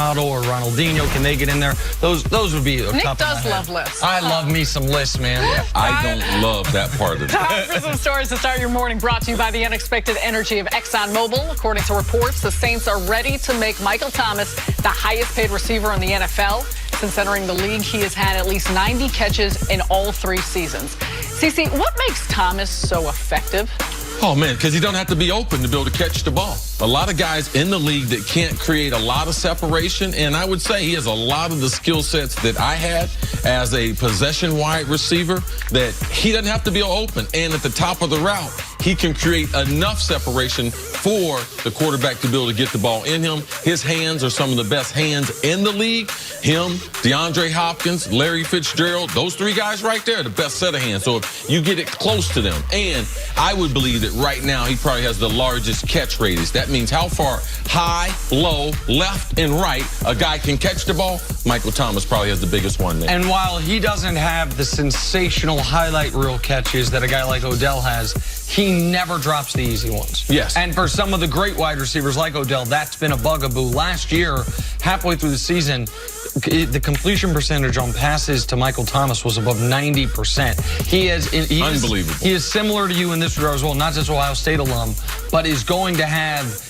Ronaldo or Ronaldinho, can they get in there? Those would be a Nick top does love lists. I love me some lists, man. I don't love that part of it. Time for some stories to start your morning, brought to you by the unexpected energy of ExxonMobil. According to reports, the Saints are ready to make Michael Thomas the highest paid receiver in the NFL. Since entering the league, he has had at least 90 catches in all 3 seasons. CC, what makes Thomas so effective? Oh, man, because he don't have to be open to be able to catch the ball. A lot of guys in the league that can't create a lot of separation, and I would say he has a lot of the skill sets that I had as a possession wide receiver, that he doesn't have to be open. And at the top of the route, he can create enough separation for the quarterback to be able to get the ball in him. His hands are some of the best hands in the league. Him, DeAndre Hopkins, Larry Fitzgerald, those 3 guys right there, the best set of hands. So if you get it close to them, and I would believe that right now he probably has the largest catch radius. That means how far high, low, left, and right a guy can catch the ball. Michael Thomas probably has the biggest one there. And while he doesn't have the sensational highlight reel catches that a guy like Odell has, he never drops the easy ones. Yes. And for some of the great wide receivers like Odell, that's been a bugaboo. Last year, halfway through the season, the completion percentage on passes to Michael Thomas was above 90%. He is unbelievable. He is similar to you in this regard as well, not just Ohio State alum, but is going to have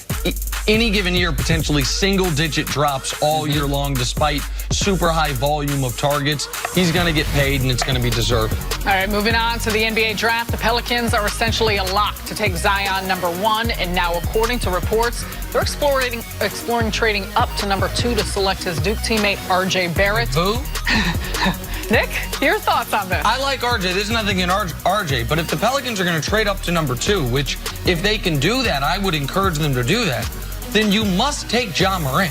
any given year potentially single-digit drops all year long, despite super high volume of targets. He's going to get paid, and it's going to be deserved. All right, moving on to the NBA draft. The Pelicans are essentially a lock to take Zion #1, and now, according to reports, they're exploring trading up to #2 to select his Duke teammate RJ Barrett. Who? Nick, your thoughts on this? I like RJ. There's nothing in RJ, but if the Pelicans are going to trade up to #2, which if they can do that, I would encourage them to do that, then you must take Ja Morant.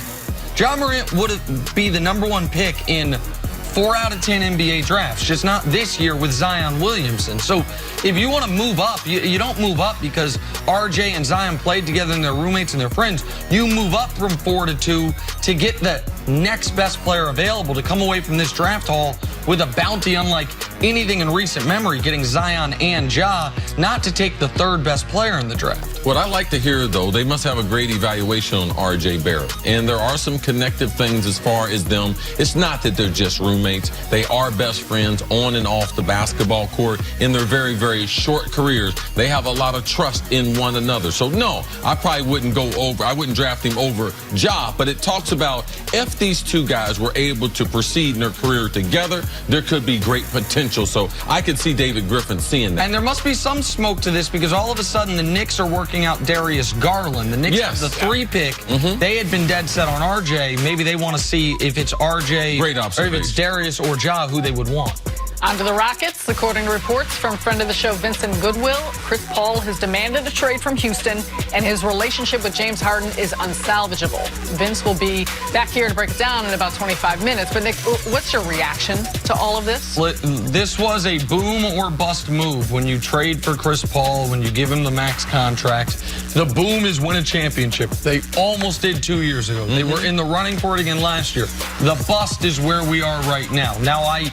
Ja Morant would be the #1 pick in 4 out of 10 NBA drafts, just not this year with Zion Williamson. So if you want to move up, you don't move up because RJ and Zion played together and they're roommates and they're friends. You move up from 4 to 2 to get the next best player available to come away from this draft haul with a bounty unlike anything in recent memory, getting Zion and Ja, not to take the 3rd best player in the draft. What I like to hear, though, they must have a great evaluation on RJ Barrett. And there are some connective things as far as them. It's not that they're just roommates. They are best friends on and off the basketball court. In their very, very short careers, they have a lot of trust in one another. So, no, I probably wouldn't I wouldn't draft him over Ja. But it talks about if these 2 guys were able to proceed in their career together, there could be great potential. So I could see David Griffin seeing that. And there must be some smoke to this because all of a sudden the Knicks are working out Darius Garland. The Knicks have the 3 pick. They had been dead set on RJ. Maybe they want to see if it's RJ or if it's Darius or Ja who they would want. On to the Rockets. According to reports from friend of the show Vincent Goodwill, Chris Paul has demanded a trade from Houston, and his relationship with James Harden is unsalvageable. Vince will be back here to break it down in about 25 minutes. But Nick, what's your reaction to all of this? This was a boom or bust move when you trade for Chris Paul, when you give him the max contract. The boom is win a championship. They almost did 2 years ago. They were in the running for it again last year. The bust is where we are right now. Now, I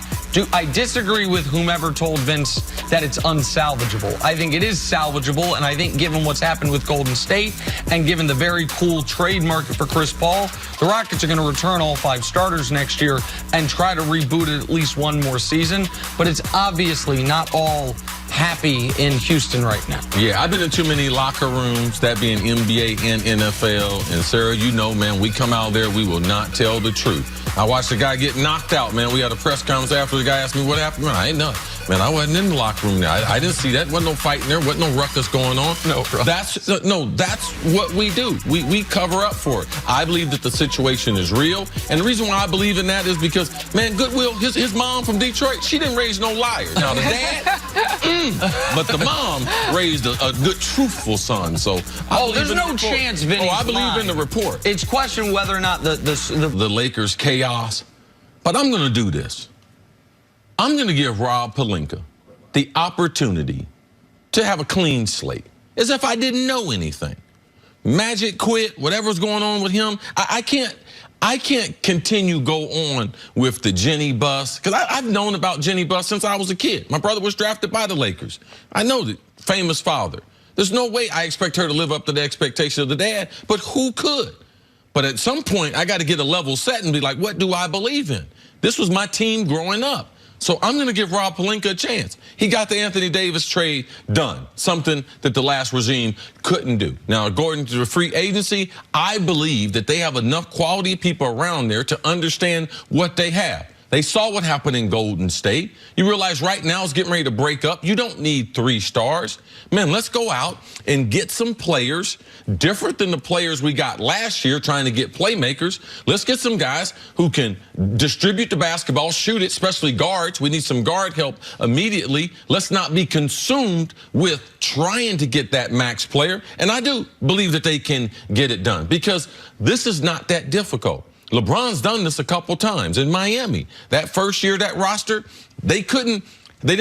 disagree with whomever told Vince that it's unsalvageable. I think it is salvageable, and I think given what's happened with Golden State and given the very cool trade market for Chris Paul, the Rockets are going to return all 5 starters next year and try to reboot it at least 1 more season. But it's obviously not all happy in Houston right now. Yeah, I've been in too many locker rooms, that being NBA and NFL. And Sarah, you know, man, we come out there, we will not tell the truth. I watched a guy get knocked out, man. We had a press conference after the guy asked me what happened. Man, I ain't know. Man, I wasn't in the locker room there. I didn't see that. Wasn't no fighting there. Wasn't no ruckus going on. No, bro. That's what we do. We cover up for it. I believe that the situation is real. And the reason why I believe in that is because, man, Goodwill, his mom from Detroit, she didn't raise no liar. Now, the dad, but the mom raised a good, truthful son. So, there's no chance Vinny's I believe lying. in the report. It's question whether or not the Lakers chaos. But I'm going to do this. I'm going to give Rob Pelinka the opportunity to have a clean slate, as if I didn't know anything. Magic quit, whatever's going on with him. I can't continue go on with the Jenny bus, because I've known about Jenny bus since I was a kid. My brother was drafted by the Lakers. I know the famous father. There's no way I expect her to live up to the expectation of the dad, but who could? But at some point, I got to get a level set and be like, what do I believe in? This was my team growing up. So I'm going to give Rob Pelinka a chance. He got the Anthony Davis trade done, something that the last regime couldn't do. Now, according to the free agency, I believe that they have enough quality people around there to understand what they have. They saw what happened in Golden State. You realize right now it's getting ready to break up. You don't need 3 stars. Man, let's go out and get some players different than the players we got last year trying to get playmakers. Let's get some guys who can distribute the basketball, shoot it, especially guards. We need some guard help immediately. Let's not be consumed with trying to get that max player. And I do believe that they can get it done because this is not that difficult. LeBron's done this a couple times in Miami. That first year, that roster, they didn't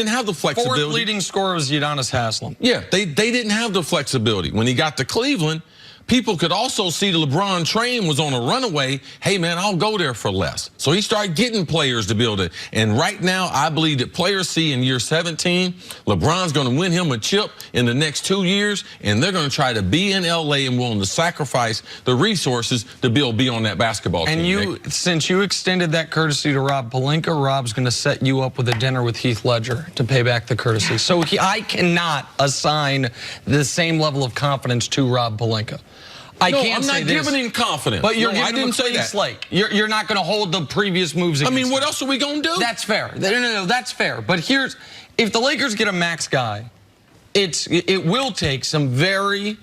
have the flexibility. 4th leading scorer was Udonis Haslem. Yeah, they didn't have the flexibility. When he got to Cleveland, people could also see the LeBron train was on a runaway. Hey, man, I'll go there for less. So he started getting players to build it. And right now, I believe that players see in year 17, LeBron's going to win him a chip in the next 2 years, and they're going to try to be in L.A. and willing to sacrifice the resources to be on that basketball team. And since you extended that courtesy to Rob Pelinka, Rob's going to set you up with a dinner with Heath Ledger to pay back the courtesy. So I cannot assign the same level of confidence to Rob Pelinka. I'm not giving him confidence. But you're I didn't say that. Slate. You're not going to hold the previous moves against him. What else are we going to do? That's fair. No, that's fair. But if the Lakers get a max guy, it will take some very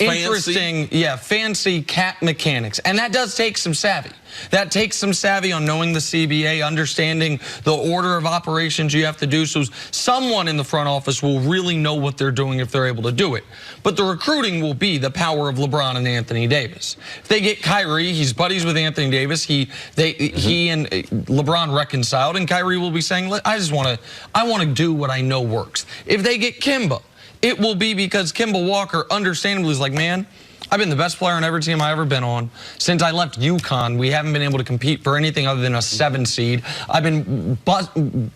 interesting, fancy cat mechanics. And that does take some savvy. That takes some savvy on knowing the CBA, understanding the order of operations you have to do. So someone in the front office will really know what they're doing if they're able to do it. But the recruiting will be the power of LeBron and Anthony Davis. If they get Kyrie, he's buddies with Anthony Davis. He and LeBron reconciled, and Kyrie will be saying, I want to do what I know works. If they get Kimba, it will be because Kimba Walker understandably is like, man, I've been the best player on every team I've ever been on. Since I left UConn, we haven't been able to compete for anything other than a 7 seed. I've been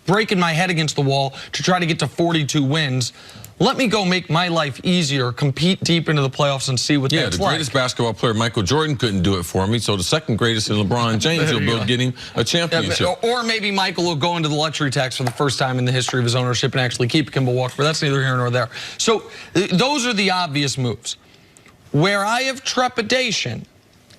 breaking my head against the wall to try to get to 42 wins. Let me go make my life easier, compete deep into the playoffs, and see what that's like. Yeah, the greatest basketball player, Michael Jordan, couldn't do it for me. So the second greatest is LeBron James. He'll get him a championship. Or maybe Michael will go into the luxury tax for the first time in the history of his ownership and actually keep Kimba Walker. But that's neither here nor there. So those are the obvious moves. Where I have trepidation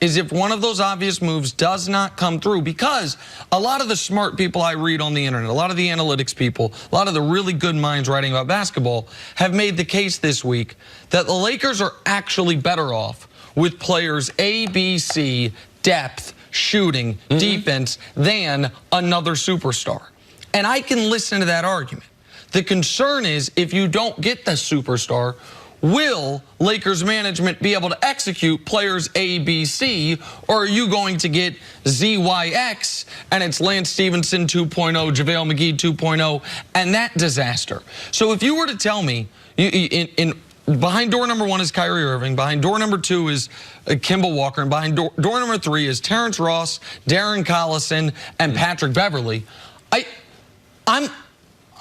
is if one of those obvious moves does not come through, because a lot of the smart people I read on the internet, a lot of the analytics people, a lot of the really good minds writing about basketball have made the case this week that the Lakers are actually better off with players A, B, C, depth, shooting, defense, than another superstar. And I can listen to that argument. The concern is if you don't get the superstar, will Lakers management be able to execute players A, B, C, or are you going to get Z, Y, X, and it's Lance Stevenson 2.0, JaVale McGee 2.0, and that disaster? So if you were to tell me, behind door number 1 is Kyrie Irving, behind door number 2 is Kimba Walker, and behind door number 3 is Terrence Ross, Darren Collison, and Patrick Beverly,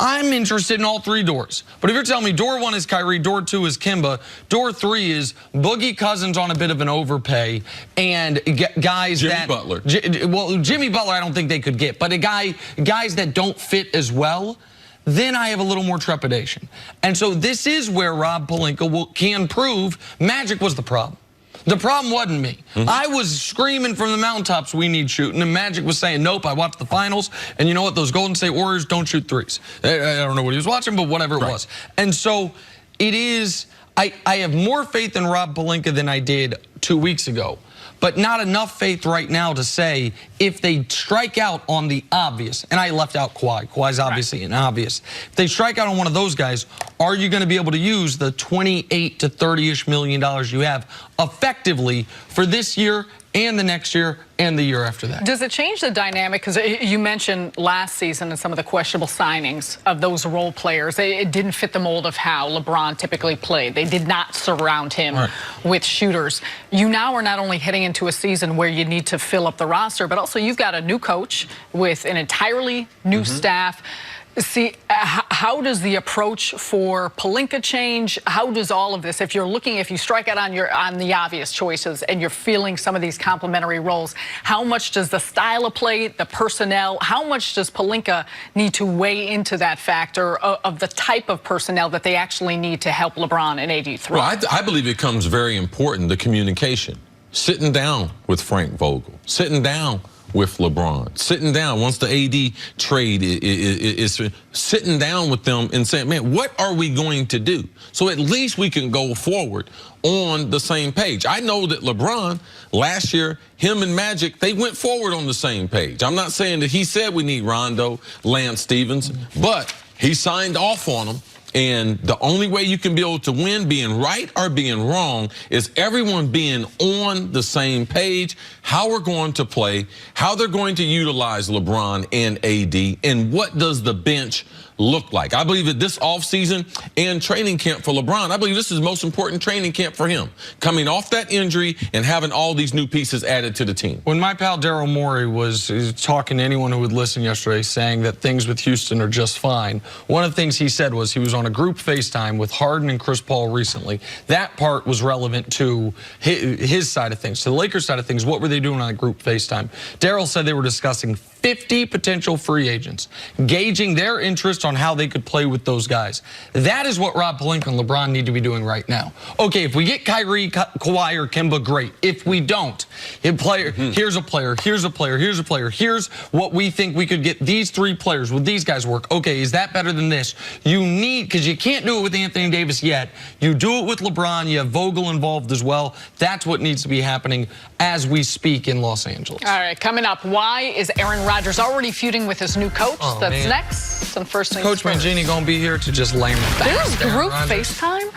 I'm interested in all 3 doors. But if you're telling me door 1 is Kyrie, door 2 is Kimba, door 3 is Boogie Cousins on a bit of an overpay, and guys Jimmy Butler. Well, Jimmy Butler I don't think they could get, but guys that don't fit as well, then I have a little more trepidation. And so this is where Rob Pelinka can prove Magic was the problem. The problem wasn't me. I was screaming from the mountaintops, we need shooting, and Magic was saying, nope, I watched the finals, and you know what, those Golden State Warriors don't shoot threes. I don't know what he was watching, but whatever it was. And so it is, I have more faith in Rob Pelinka than I did 2 weeks ago, but not enough faith right now to say if they strike out on the obvious, and I left out Kawhi. Kawhi's obviously an obvious. If they strike out on one of those guys, are you going to be able to use the $28 to $30-ish million you have effectively for this year and the next year and the year after that? Does it change the dynamic? Because you mentioned last season and some of the questionable signings of those role players. It didn't fit the mold of how LeBron typically played. They did not surround him with shooters. You now are not only heading into a season where you need to fill up the roster, but also you've got a new coach with an entirely new staff. See, how does the approach for Pelinka change? How does all of this, if you strike out on the obvious choices and you're feeling some of these complementary roles, how much does the style of play, the personnel, how much does Pelinka need to weigh into that factor of the type of personnel that they actually need to help LeBron and AD through? Well, I believe it comes very important, the communication. Sitting down with Frank Vogel, sitting down with LeBron, sitting down once the AD trade is sitting down with them and saying, man, what are we going to do? So at least we can go forward on the same page. I know that LeBron, last year, him and Magic, they went forward on the same page. I'm not saying that he said we need Rondo, Lance Stevens, but he signed off on them. And the only way you can be able to win, being right or being wrong, is everyone being on the same page, how we're going to play, how they're going to utilize LeBron and AD, and what does the bench look like. I believe that this offseason and training camp for LeBron, I believe this is the most important training camp for him, coming off that injury and having all these new pieces added to the team. When my pal Daryl Morey was talking to anyone who would listen yesterday, saying that things with Houston are just fine, one of the things he said was he was on a group FaceTime with Harden and Chris Paul recently. That part was relevant to his side of things. To the Lakers side of things, what were they doing on a group FaceTime? Daryl said they were discussing 50 potential free agents, gauging their interest on how they could play with those guys. That is what Rob Pelinka and LeBron need to be doing right now. Okay, if we get Kyrie, Kawhi, or Kemba, great. If we don't, here's a player, here's a player, here's a player, here's what we think we could get these three players. Would these guys work? Okay, is that better than this? You need, because you can't do it with Anthony Davis yet. You do it with LeBron. You have Vogel involved as well. That's what needs to be happening as we speak in Los Angeles. All right, coming up, why is Aaron Rodgers already feuding with his new coach? That's next. Some first things Coach first. Mangini going to be here to just lame him. There's group FaceTime?